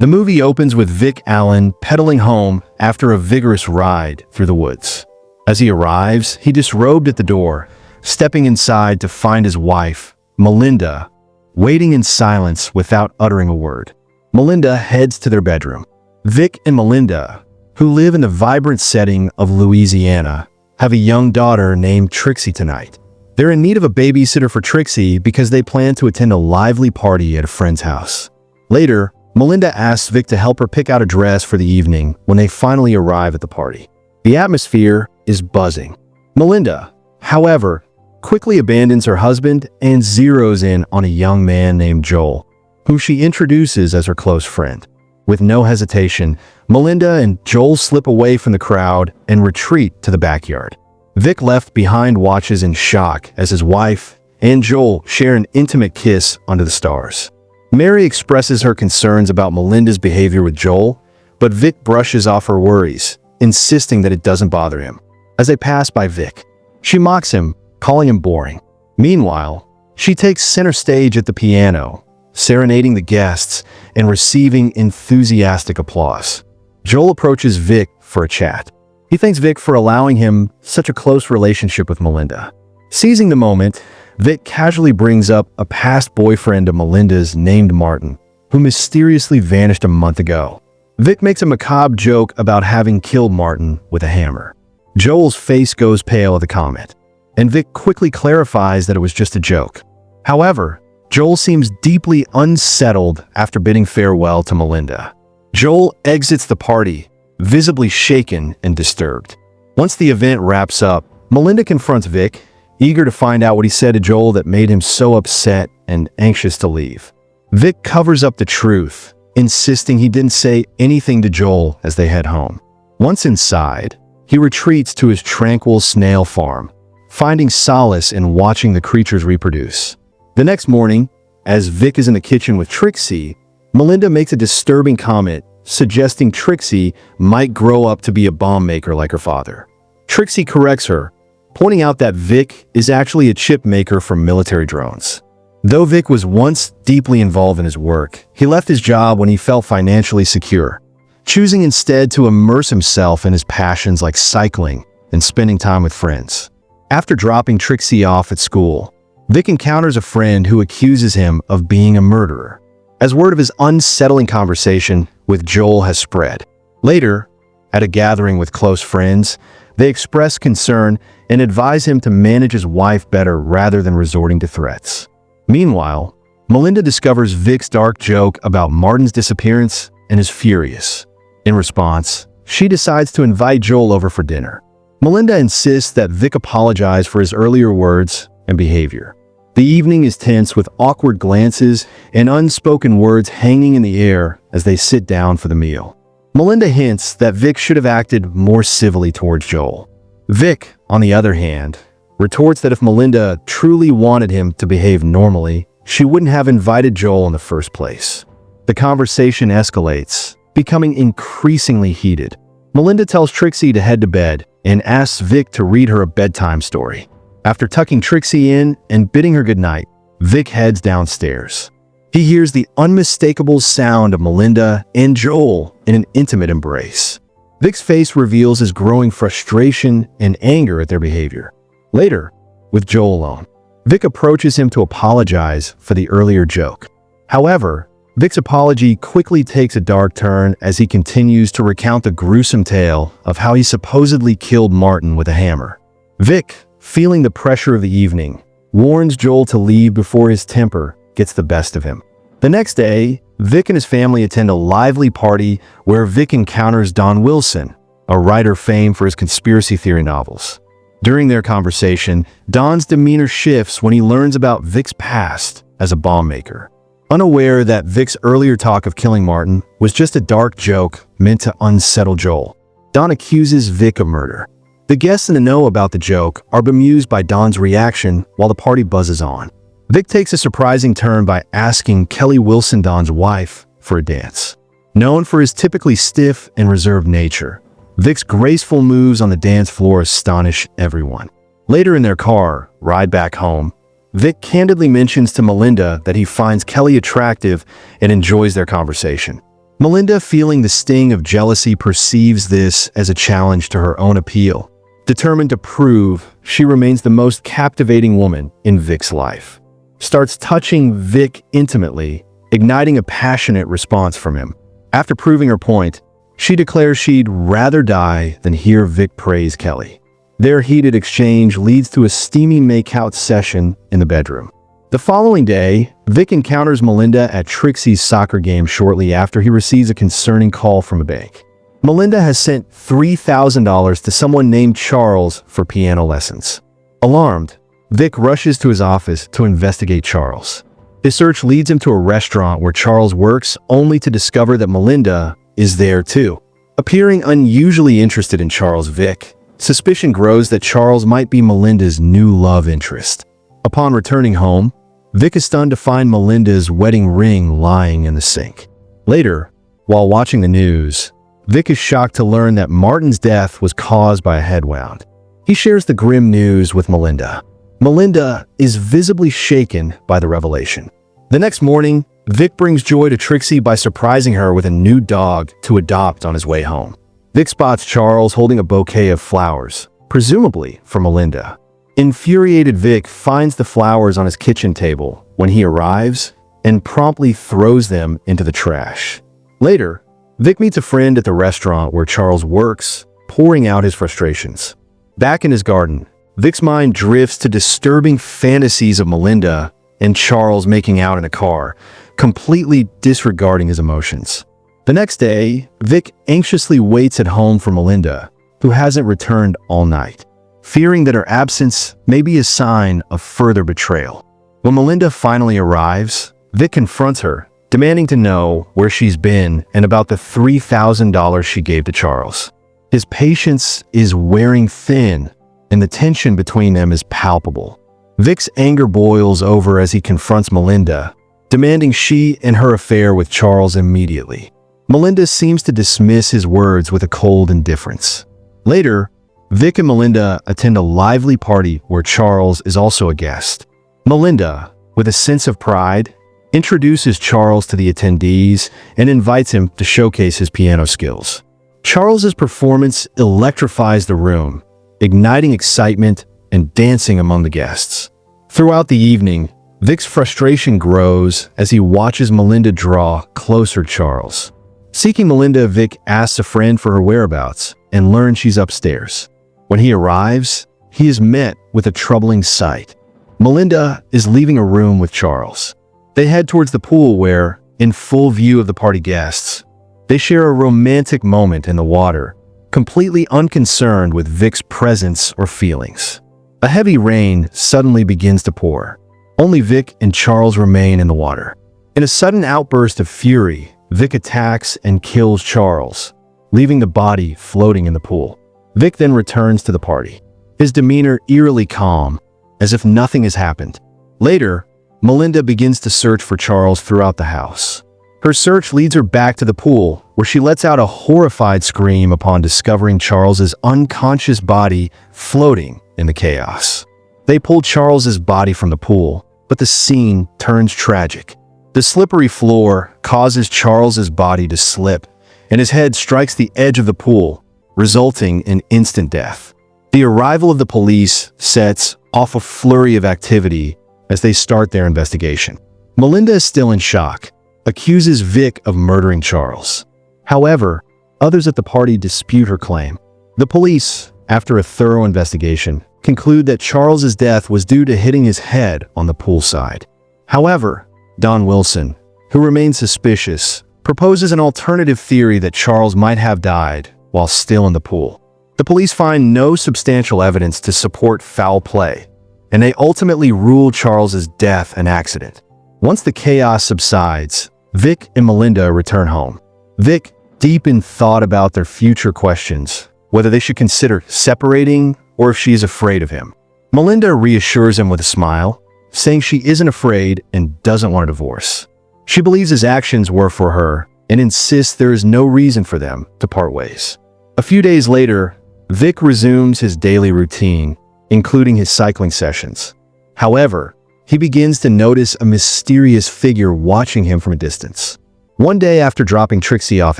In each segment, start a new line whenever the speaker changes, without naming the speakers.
The movie opens with Vic Allen pedaling home after a vigorous ride through the woods. As he arrives, he disrobed at the door, stepping inside to find his wife, Melinda, waiting in silence without uttering a word. Melinda heads to their bedroom. Vic and Melinda, who live in the vibrant setting of Louisiana, have a young daughter named Trixie tonight. They're in need of a babysitter for Trixie because they plan to attend a lively party at a friend's house. Later, Melinda asks Vic to help her pick out a dress for the evening when they finally arrive at the party. The atmosphere is buzzing. Melinda, however, quickly abandons her husband and zeroes in on a young man named Joel, whom she introduces as her close friend. With no hesitation, Melinda and Joel slip away from the crowd and retreat to the backyard. Vic, left behind, watches in shock as his wife and Joel share an intimate kiss under the stars. Mary expresses her concerns about Melinda's behavior with Joel, but Vic brushes off her worries, insisting that it doesn't bother him. As they pass by Vic, she mocks him, calling him boring. Meanwhile, she takes center stage at the piano, serenading the guests and receiving enthusiastic applause. Joel approaches Vic for a chat. He thanks Vic for allowing him such a close relationship with Melinda. Seizing the moment, Vic casually brings up a past boyfriend of Melinda's named Martin, who mysteriously vanished a month ago. Vic makes a macabre joke about having killed Martin with a hammer. Joel's face goes pale at the comment, and Vic quickly clarifies that it was just a joke. However, Joel seems deeply unsettled after bidding farewell to Melinda. Joel exits the party, visibly shaken and disturbed. Once the event wraps up, Melinda confronts Vic, eager to find out what he said to Joel that made him so upset and anxious to leave. Vic covers up the truth, insisting he didn't say anything to Joel as they head home. Once inside, he retreats to his tranquil snail farm, finding solace in watching the creatures reproduce. The next morning, as Vic is in the kitchen with Trixie, Melinda makes a disturbing comment, suggesting Trixie might grow up to be a bomb maker like her father. Trixie corrects her, pointing out that Vic is actually a chip maker for military drones. Though Vic was once deeply involved in his work, he left his job when he felt financially secure, choosing instead to immerse himself in his passions like cycling and spending time with friends. After dropping Trixie off at school, Vic encounters a friend who accuses him of being a murderer, as word of his unsettling conversation with Joel has spread. Later, at a gathering with close friends, they express concern and advise him to manage his wife better rather than resorting to threats. Meanwhile, Melinda discovers Vic's dark joke about Martin's disappearance and is furious. In response, she decides to invite Joel over for dinner. Melinda insists that Vic apologize for his earlier words and behavior. The evening is tense with awkward glances and unspoken words hanging in the air as they sit down for the meal. Melinda hints that Vic should have acted more civilly towards Joel. Vic, on the other hand, retorts that if Melinda truly wanted him to behave normally, she wouldn't have invited Joel in the first place. The conversation escalates, becoming increasingly heated. Melinda tells Trixie to head to bed and asks Vic to read her a bedtime story. After tucking Trixie in and bidding her goodnight, Vic heads downstairs. He hears the unmistakable sound of Melinda and Joel in an intimate embrace. Vic's face reveals his growing frustration and anger at their behavior. Later, with Joel alone, Vic approaches him to apologize for the earlier joke. However, Vic's apology quickly takes a dark turn as he continues to recount the gruesome tale of how he supposedly killed Martin with a hammer. Vic, feeling the pressure of the evening, warns Joel to leave before his temper gets the best of him. The next day, Vic and his family attend a lively party where Vic encounters Don Wilson, a writer famed for his conspiracy theory novels. During their conversation, Don's demeanor shifts when he learns about Vic's past as a bomb maker. Unaware that Vic's earlier talk of killing Martin was just a dark joke meant to unsettle Joel, Don accuses Vic of murder. The guests in the know about the joke are bemused by Don's reaction while the party buzzes on. Vic takes a surprising turn by asking Kelly Wilson, Don's wife, for a dance. Known for his typically stiff and reserved nature, Vic's graceful moves on the dance floor astonish everyone. Later in their car ride back home, Vic candidly mentions to Melinda that he finds Kelly attractive and enjoys their conversation. Melinda, feeling the sting of jealousy, perceives this as a challenge to her own appeal. Determined to prove she remains the most captivating woman in Vic's life, starts touching Vic intimately, igniting a passionate response from him. After proving her point, she declares she'd rather die than hear Vic praise Kelly. Their heated exchange leads to a steamy make-out session in the bedroom. The following day, Vic encounters Melinda at Trixie's soccer game shortly after he receives a concerning call from a bank. Melinda has sent $3,000 to someone named Charles for piano lessons. Alarmed, Vic rushes to his office to investigate Charles. His search leads him to a restaurant where Charles works, only to discover that Melinda is there too. Appearing unusually interested in Charles, Vic, suspicion grows that Charles might be Melinda's new love interest. Upon returning home, Vic is stunned to find Melinda's wedding ring lying in the sink. Later, while watching the news, Vic is shocked to learn that Martin's death was caused by a head wound. He shares the grim news with Melinda. Melinda is visibly shaken by the revelation. The next morning, Vic brings joy to Trixie by surprising her with a new dog to adopt on his way home. Vic spots Charles holding a bouquet of flowers, presumably for Melinda. Infuriated, Vic finds the flowers on his kitchen table when he arrives and promptly throws them into the trash. Later, Vic meets a friend at the restaurant where Charles works, pouring out his frustrations. Back in his garden, Vic's mind drifts to disturbing fantasies of Melinda and Charles making out in a car, completely disregarding his emotions. The next day, Vic anxiously waits at home for Melinda, who hasn't returned all night, fearing that her absence may be a sign of further betrayal. When Melinda finally arrives, Vic confronts her, demanding to know where she's been and about the $3,000 she gave to Charles. His patience is wearing thin, and the tension between them is palpable. Vic's anger boils over as he confronts Melinda, demanding she end her affair with Charles immediately. Melinda seems to dismiss his words with a cold indifference. Later, Vic and Melinda attend a lively party where Charles is also a guest. Melinda, with a sense of pride, introduces Charles to the attendees and invites him to showcase his piano skills. Charles's performance electrifies the room, igniting excitement and dancing among the guests. Throughout the evening, Vic's frustration grows as he watches Melinda draw closer to Charles. Seeking Melinda, Vic asks a friend for her whereabouts and learns she's upstairs. When he arrives, he is met with a troubling sight. Melinda is leaving a room with Charles. They head towards the pool where, in full view of the party guests, they share a romantic moment in the water, completely unconcerned with Vic's presence or feelings. A heavy rain suddenly begins to pour. Only Vic and Charles remain in the water. In a sudden outburst of fury, Vic attacks and kills Charles, leaving the body floating in the pool. Vic then returns to the party, his demeanor eerily calm, as if nothing has happened. Later, Melinda begins to search for Charles throughout the house. Her search leads her back to the pool, where she lets out a horrified scream upon discovering Charles's unconscious body floating in the chaos. They pull Charles's body from the pool, but the scene turns tragic. The slippery floor causes Charles's body to slip, and his head strikes the edge of the pool, resulting in instant death. The arrival of the police sets off a flurry of activity as they start their investigation. Melinda is still in shock, accuses Vic of murdering Charles. However, others at the party dispute her claim. The police, after a thorough investigation, conclude that Charles's death was due to hitting his head on the poolside. However, Don Wilson, who remains suspicious, proposes an alternative theory that Charles might have died while still in the pool. The police find no substantial evidence to support foul play, and they ultimately rule Charles's death an accident. Once the chaos subsides, Vic and Melinda return home. Vic, deep in thought about their future, questions whether they should consider separating or if she is afraid of him. Melinda reassures him with a smile, saying she isn't afraid and doesn't want a divorce. She believes his actions were for her and insists there is no reason for them to part ways. A few days later, Vic resumes his daily routine, including his cycling sessions. However, he begins to notice a mysterious figure watching him from a distance. One day after dropping Trixie off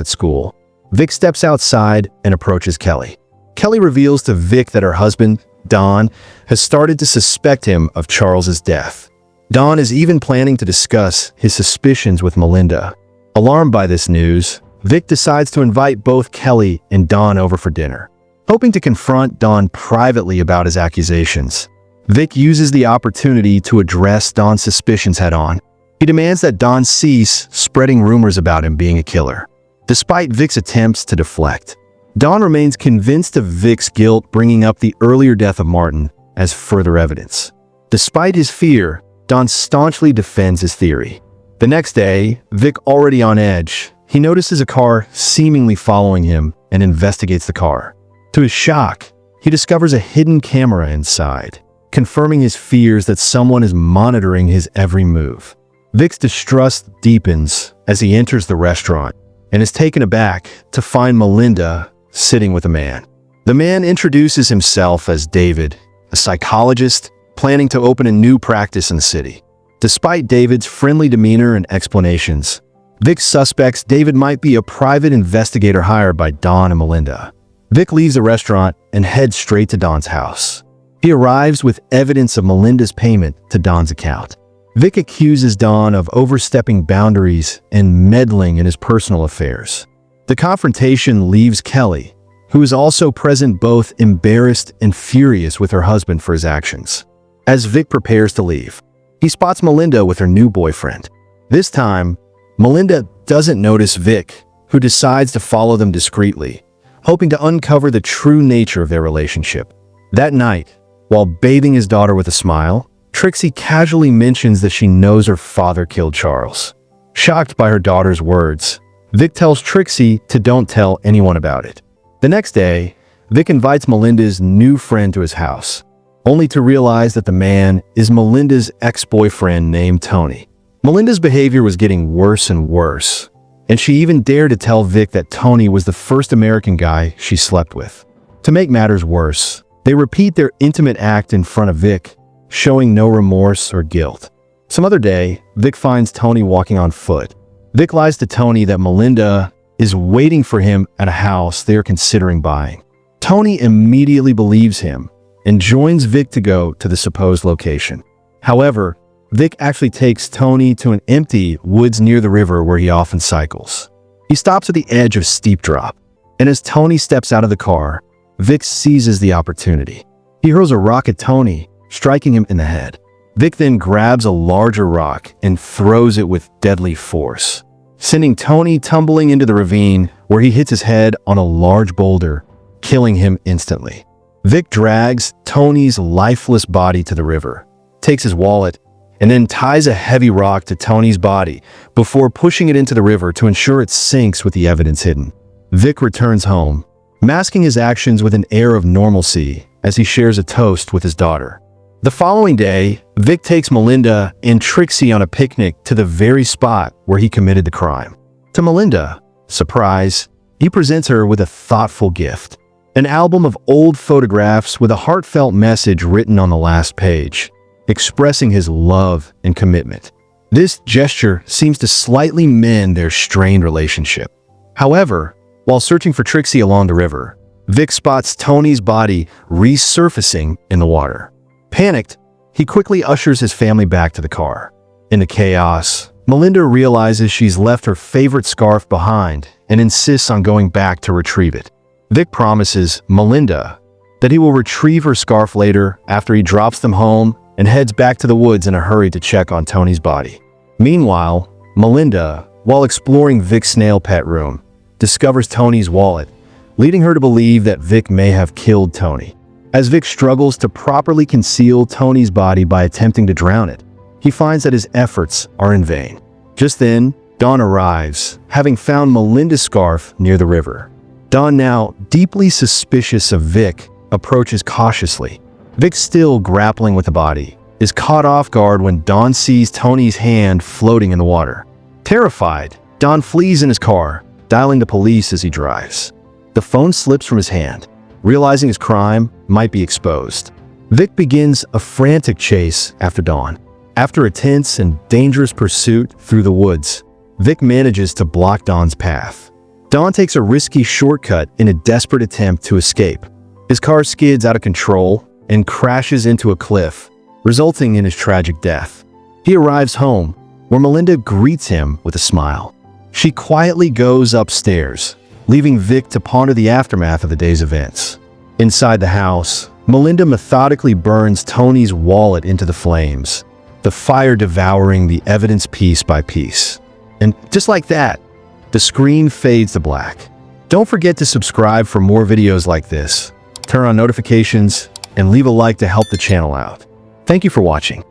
at school, Vic steps outside and approaches Kelly. Kelly reveals to Vic that her husband, Don, has started to suspect him of Charles's death. Don is even planning to discuss his suspicions with Melinda. Alarmed by this news, Vic decides to invite both Kelly and Don over for dinner. Hoping to confront Don privately about his accusations, Vic uses the opportunity to address Don's suspicions head-on. He demands that Don cease spreading rumors about him being a killer. Despite Vic's attempts to deflect, Don remains convinced of Vic's guilt, bringing up the earlier death of Martin as further evidence. Despite his fear, Don staunchly defends his theory. The next day, Vic already on edge, he notices a car seemingly following him and investigates the car. To his shock, he discovers a hidden camera inside, confirming his fears that someone is monitoring his every move. Vic's distrust deepens as he enters the restaurant and is taken aback to find Melinda sitting with a man. The man introduces himself as David, a psychologist planning to open a new practice in the city. Despite David's friendly demeanor and explanations, Vic suspects David might be a private investigator hired by Don and Melinda. Vic leaves the restaurant and heads straight to Don's house. He arrives with evidence of Melinda's payment to Don's account. Vic accuses Don of overstepping boundaries and meddling in his personal affairs. The confrontation leaves Kelly, who is also present, both embarrassed and furious with her husband for his actions. As Vic prepares to leave, he spots Melinda with her new boyfriend. This time, Melinda doesn't notice Vic, who decides to follow them discreetly, hoping to uncover the true nature of their relationship. That night, while bathing his daughter with a smile, Trixie casually mentions that she knows her father killed Charles. Shocked by her daughter's words, Vic tells Trixie to don't tell anyone about it. The next day, Vic invites Melinda's new friend to his house, only to realize that the man is Melinda's ex-boyfriend named Tony. Melinda's behavior was getting worse and worse, and she even dared to tell Vic that Tony was the first American guy she slept with. To make matters worse, they repeat their intimate act in front of Vic, showing no remorse or guilt. Some other day, Vic finds Tony walking on foot. Vic lies to Tony that Melinda is waiting for him at a house they are considering buying. Tony immediately believes him and joins Vic to go to the supposed location. However, Vic actually takes Tony to an empty woods near the river where he often cycles. He stops at the edge of a steep drop, and as Tony steps out of the car, Vic seizes the opportunity. He hurls a rock at Tony, striking him in the head. Vic then grabs a larger rock and throws it with deadly force, sending Tony tumbling into the ravine where he hits his head on a large boulder, killing him instantly. Vic drags Tony's lifeless body to the river, takes his wallet, and then ties a heavy rock to Tony's body before pushing it into the river to ensure it sinks with the evidence hidden. Vic returns home, masking his actions with an air of normalcy as he shares a toast with his daughter. The following day, Vic takes Melinda and Trixie on a picnic to the very spot where he committed the crime. To Melinda, surprise, he presents her with a thoughtful gift, an album of old photographs with a heartfelt message written on the last page, expressing his love and commitment. This gesture seems to slightly mend their strained relationship. However, while searching for Trixie along the river, Vic spots Tony's body resurfacing in the water. Panicked, he quickly ushers his family back to the car. In the chaos, Melinda realizes she's left her favorite scarf behind and insists on going back to retrieve it. Vic promises Melinda that he will retrieve her scarf later after he drops them home and heads back to the woods in a hurry to check on Tony's body. Meanwhile, Melinda, while exploring Vic's snail pet room, discovers Tony's wallet, leading her to believe that Vic may have killed Tony. As Vic struggles to properly conceal Tony's body by attempting to drown it, he finds that his efforts are in vain. Just then, Don arrives, having found Melinda's scarf near the river. Don, now deeply suspicious of Vic, approaches cautiously. Vic, still grappling with the body, is caught off guard when Don sees Tony's hand floating in the water. Terrified, Don flees in his car, dialing the police as he drives. The phone slips from his hand. Realizing his crime might be exposed, Vic begins a frantic chase after Don. After a tense and dangerous pursuit through the woods, Vic manages to block Don's path. Don takes a risky shortcut in a desperate attempt to escape. His car skids out of control and crashes into a cliff, resulting in his tragic death. He arrives home, where Melinda greets him with a smile. She quietly goes upstairs, leaving Vic to ponder the aftermath of the day's events. Inside the house, Melinda methodically burns Tony's wallet into the flames, the fire devouring the evidence piece by piece. And just like that, the screen fades to black. Don't forget to subscribe for more videos like this, turn on notifications, and leave a like to help the channel out. Thank you for watching.